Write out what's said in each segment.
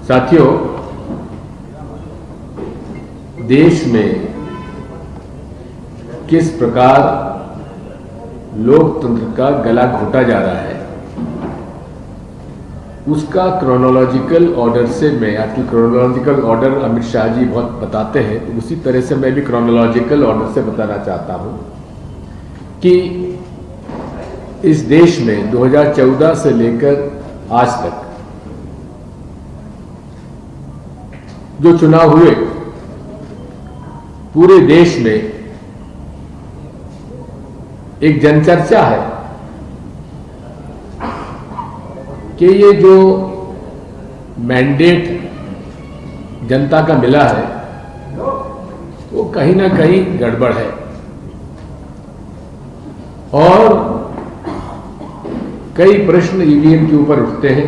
साथियों, देश में किस प्रकार लोकतंत्र का गला घोटा जा रहा है, उसका क्रोनोलॉजिकल ऑर्डर से मैं आपकी क्रोनोलॉजिकल ऑर्डर अमित शाह जी बहुत बताते हैं, तो उसी तरह से मैं भी क्रोनोलॉजिकल ऑर्डर से बताना चाहता हूं कि इस देश में 2014 से लेकर आज तक जो चुनाव हुए, पूरे देश में एक जनचर्चा है कि ये जो मैंडेट जनता का मिला है वो कहीं ना कहीं गड़बड़ है और कई प्रश्न ईवीएम के ऊपर उठते हैं,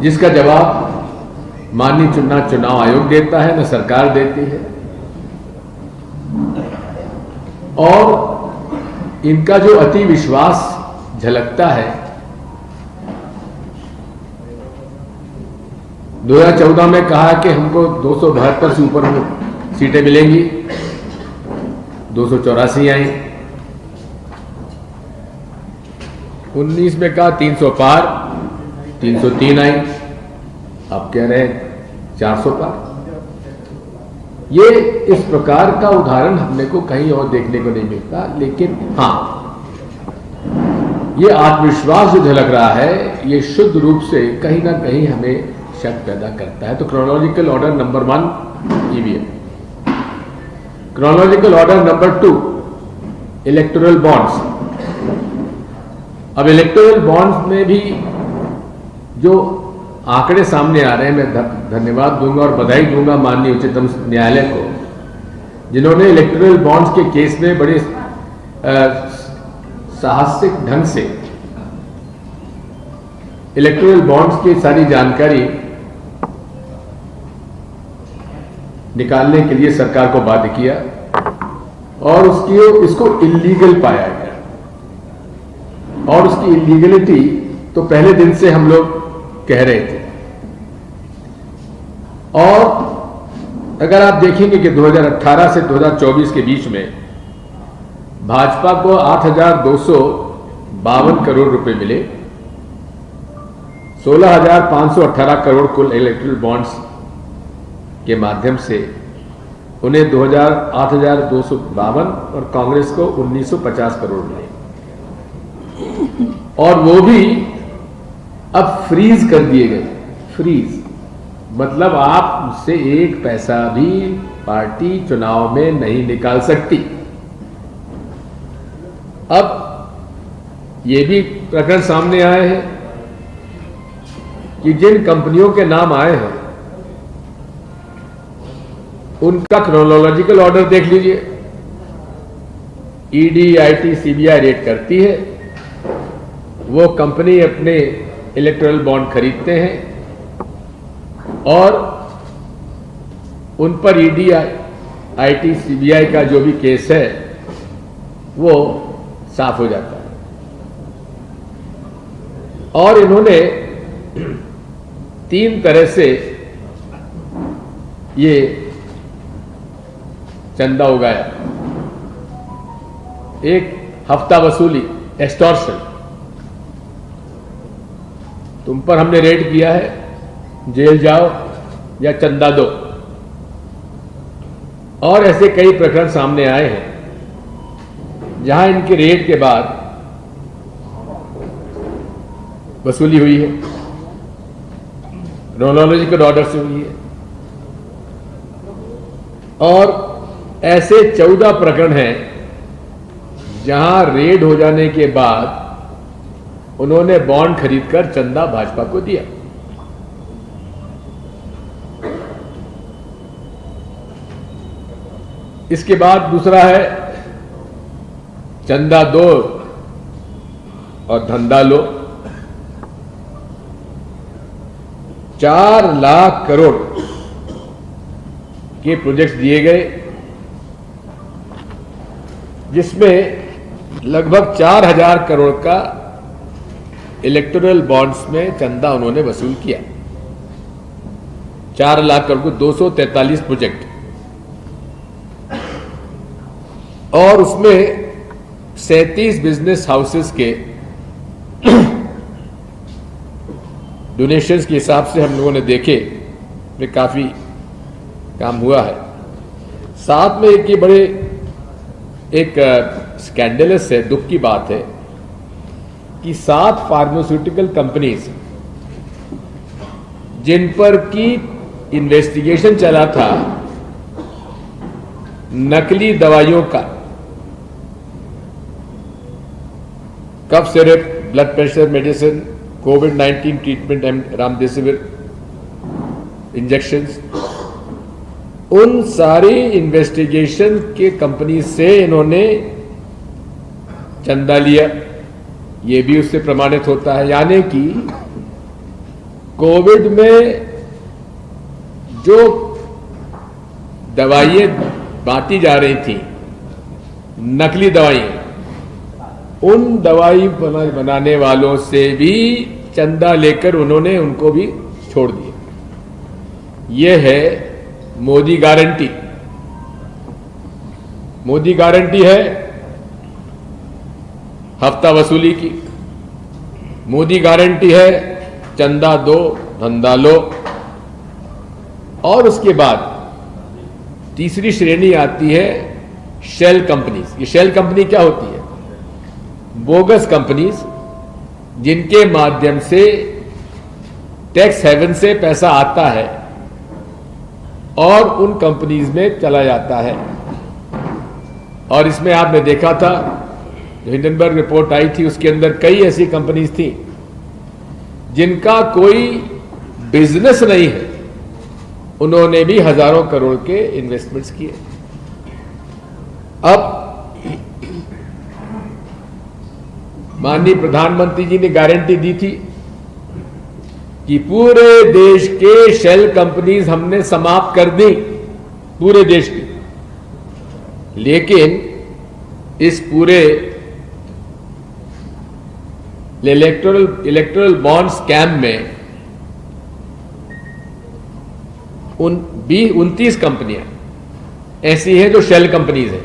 जिसका जवाब माननीय चुनाव आयोग देता है, न सरकार देती है। और इनका जो अति विश्वास झलकता है, 2014 में कहा कि हमको 272 से ऊपर सीटें मिलेंगी, 284 आई। 19 में कहा 300 पार, 303 आई। आप कह रहे हैं 400 पार। ये इस प्रकार का उदाहरण हमने को कहीं और देखने को नहीं मिलता, लेकिन हां, ये आत्मविश्वास जो झलक रहा है, ये शुद्ध रूप से कहीं ना कहीं हमें शक पैदा करता है। तो chronological order number 1 EVM, chronological order number 2 electoral bonds. अब इलेक्टोरल बॉन्ड्स में भी जो आंकड़े सामने आ रहे हैं, मैं धन्यवाद दूंगा और बधाई दूंगा माननीय उच्चतम न्यायालय को, जिन्होंने इलेक्टोरल बॉन्ड्स के केस में बड़े साहसिक ढंग से इलेक्टोरल बॉन्ड्स की सारी जानकारी निकालने के लिए सरकार को बाध्य किया और इसको इल्लीगल पाया गया। और उसकी इल्लीगलिटी तो पहले दिन से हम लोग कह रहे थे। और अगर आप देखेंगे कि 2018 से 2024 के बीच में भाजपा को 8,252 करोड़ रुपए मिले, 16,518 करोड़ कुल इलेक्टोरल बॉन्ड्स के माध्यम से उन्हें 8,252 और कांग्रेस को 1,950 करोड़ मिले। और वो भी अब फ्रीज कर दिए गए। फ्रीज मतलब आप उससे एक पैसा भी पार्टी चुनाव में नहीं निकाल सकती। अब ये भी प्रकरण सामने आए हैं कि जिन कंपनियों के नाम आए हैं उनका क्रोनोलॉजिकल ऑर्डर देख लीजिए। ईडी, आईटी, सीबीआई रेड करती है, वो कंपनी अपने इलेक्टोरल बॉन्ड खरीदते हैं और उन पर ईडी, आईटी, सीबीआई का जो भी केस है वो साफ हो जाता है। और इन्होंने 3 तरह से ये चंदा उगाया। एक हफ्ता वसूली, एक्सटॉर्शन, तुम पर हमने रेड किया है, जेल जाओ या चंदा दो। और ऐसे कई प्रकरण सामने आए हैं जहां इनके रेड के बाद वसूली हुई है, क्रोनोलॉजिकल ऑर्डर से हुई है। और ऐसे 14 प्रकरण हैं जहां रेड हो जाने के बाद उन्होंने बॉन्ड खरीदकर चंदा भाजपा को दिया। इसके बाद दूसरा है चंदा दो और धंधा लो। 4 लाख करोड़ के प्रोजेक्ट्स दिए गए, जिसमें लगभग 4,000 करोड़ का इलेक्टोरल बॉन्ड्स में चंदा उन्होंने वसूल किया। 4 लाख करोड़ को 243 प्रोजेक्ट, और उसमें 37 बिजनेस हाउसेस के डोनेशंस के हिसाब से हम लोगों ने देखे में काफी काम हुआ है। साथ में एक ये बड़े एक स्कैंडलस है, दुख की बात है कि 7 फार्मास्यूटिकल कंपनीज जिन पर की इन्वेस्टिगेशन चला था नकली दवाइयों का, cough syrup, blood pressure medicine, कोविड-19 ट्रीटमेंट, रामदेसिविर इंजेक्शंस, उन सारी इन्वेस्टिगेशन के कंपनी से इन्होंने चंदा लिया, ये भी उससे प्रमाणित होता है। यानी कि कोविड में जो दवाइयां बांटी जा रही थी, नकली दवाइयां, उन दवाई बनाने वालों से भी चंदा लेकर उन्होंने उनको भी छोड़ दिया। यह है मोदी गारंटी। मोदी गारंटी है हफ्ता वसूली की, मोदी गारंटी है चंदा दो धंधा लो, और उसके बाद तीसरी श्रेणी आती है शेल कंपनीज। ये शेल कंपनी क्या होती है? बोगस कंपनीज, जिनके माध्यम से टैक्स हेवन से पैसा आता है और उन कंपनीज में चला जाता है। और इसमें आपने देखा था, जो हिंडनबर्ग रिपोर्ट आई थी, उसके अंदर कई ऐसी कंपनीज थी जिनका कोई बिजनेस नहीं है, उन्होंने भी हजारों करोड़ के इन्वेस्टमेंट्स किए। अब माननीय प्रधानमंत्री जी ने गारंटी दी थी कि पूरे देश के शेल कंपनीज हमने समाप्त कर दी, पूरे देश की। लेकिन इस पूरे इलेक्टोरल बॉन्ड स्कैम में 29 कंपनियां ऐसी हैं जो शेल कंपनीज हैं,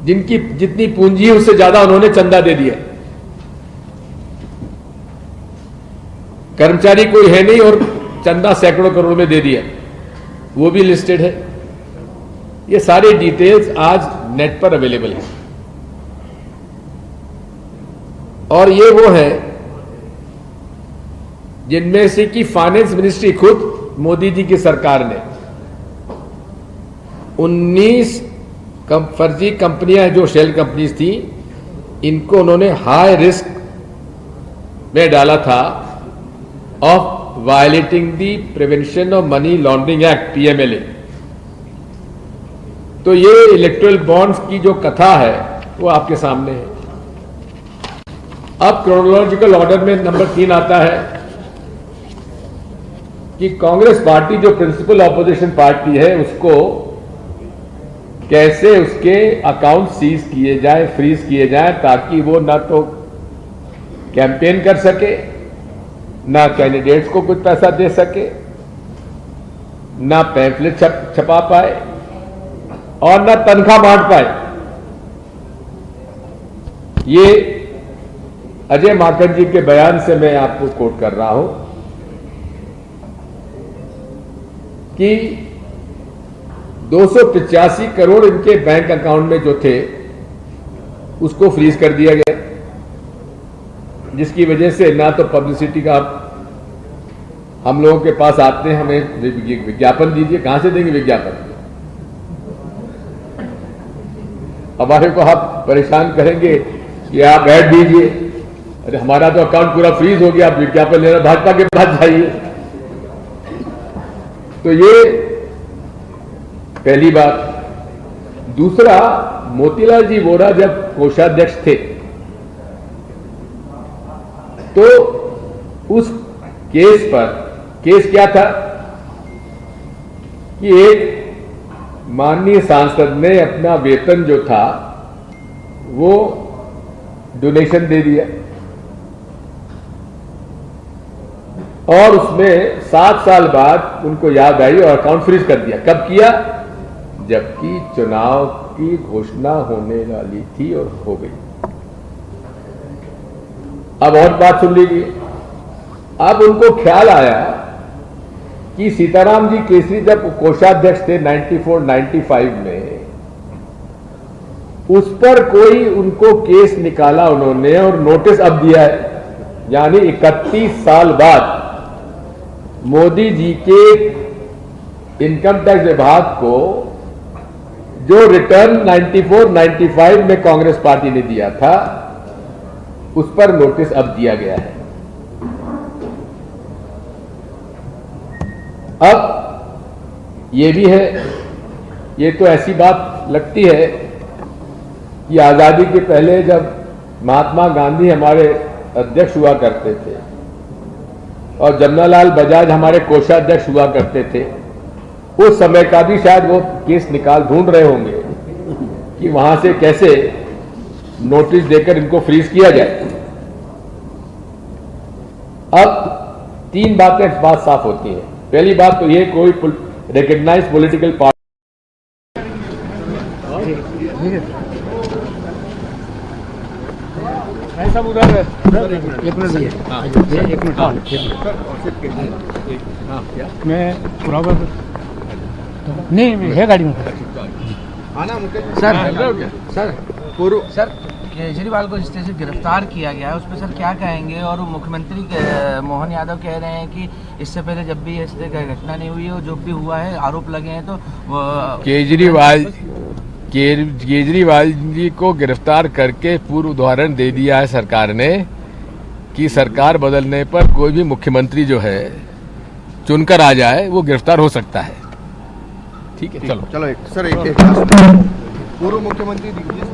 जिनकी जितनी पूंजी है उससे ज्यादा उन्होंने चंदा दे दिया। कर्मचारी कोई है नहीं और चंदा सैकड़ों करोड़ में दे दिया, वो भी लिस्टेड है। ये सारी डिटेल्स आज नेट पर अवेलेबल है। और ये वो है जिनमें से कि फाइनेंस मिनिस्ट्री खुद मोदी जी की सरकार ने 19 फर्जी कंपनियां जो शेल कंपनीज थी, इनको उन्होंने हाई रिस्क में डाला था of violating the prevention of money laundering act, PMLA. तो ये इलेक्टोरल बॉन्ड्स की जो कथा है वो आपके सामने है। अब क्रोनोलॉजिकल ऑर्डर में नंबर 3 आता है कि कांग्रेस पार्टी जो प्रिंसिपल ऑपोजिशन पार्टी है, उसको कैसे उसके अकाउंट सीज किए जाए, फ्रीज किए जाए, ताकि वो ना तो कैंपेन कर सके, ना कैंडिडेट्स को कुछ पैसा दे सके, ना पैम्फलेट छपा पाए और ना तनख्वाह बांट पाए। ये अजय माकन जी के बयान से मैं आपको कोट कर रहा हूं कि 285 करोड़ इनके बैंक अकाउंट में जो थे उसको फ्रीज कर दिया गया, जिसकी वजह से ना तो पब्लिसिटी का हम लोगों के पास आते हैं, हमें विज्ञापन दीजिए, कहां से देंगे विज्ञापन? हमारे को आप परेशान करेंगे कि आप ऐड दीजिए। अरे हमारा तो अकाउंट पूरा फ्रीज हो गया, आप विज्ञापन लेना भाजपा के पास जाइए। तो ये पहली बात। दूसरा, मोतीलाल जी वोरा जब कोषाध्यक्ष थे तो उस केस पर, केस क्या था कि एक माननीय सांसद ने अपना वेतन जो था वो डोनेशन दे दिया। और उसमें 7 साल बाद उनको याद आई और अकाउंट फ्रीज कर दिया। कब किया? जबकि चुनाव की घोषणा होने वाली थी और हो गई। अब और बात सुन लीजिए। अब उनको ख्याल आया कि सीताराम जी केसरी जब कोषाध्यक्ष थे 94-95 में, उस पर कोई उनको केस निकाला उन्होंने और नोटिस अब दिया है। यानी 31 साल बाद मोदी जी के इनकम टैक्स विभाग को जो रिटर्न 94-95 में कांग्रेस पार्टी ने दिया था, उस पर नोटिस अब दिया गया है। अब ये भी है, ये तो ऐसी बात लगती है कि आजादी के पहले जब महात्मा गांधी हमारे अध्यक्ष हुआ करते थे और जमनालाल बजाज हमारे कोषाध्यक्ष हुआ करते थे, उस समय का भी शायद वो केस ढूंढ रहे होंगे कि वहां से कैसे नोटिस देकर इनको फ्रीज किया जाए। अब 3 बात साफ होती हैं। पहली बात तो ये, कोई रिकग्नाइज पॉलिटिकल पार्टी सब उधर है। एक मिनट मैं बराबर नहीं है गाड़ी में। सर केजरीवाल को जिस तरह से गिरफ्तार किया गया है, उस पर सर क्या कहेंगे? और मुख्यमंत्री मोहन यादव कह रहे हैं कि इससे पहले जब भी इस तरह की घटना नहीं हुई है, जो भी हुआ है आरोप लगे हैं, तो केजरीवाल जी को गिरफ्तार करके पूर्व उदाहरण दे दिया है सरकार ने कि सरकार बदलने पर कोई भी मुख्यमंत्री जो है चुनकर आ जाए, वो गिरफ्तार हो सकता है। ठीक है, चलो पूर्व मुख्यमंत्री दिग्विजय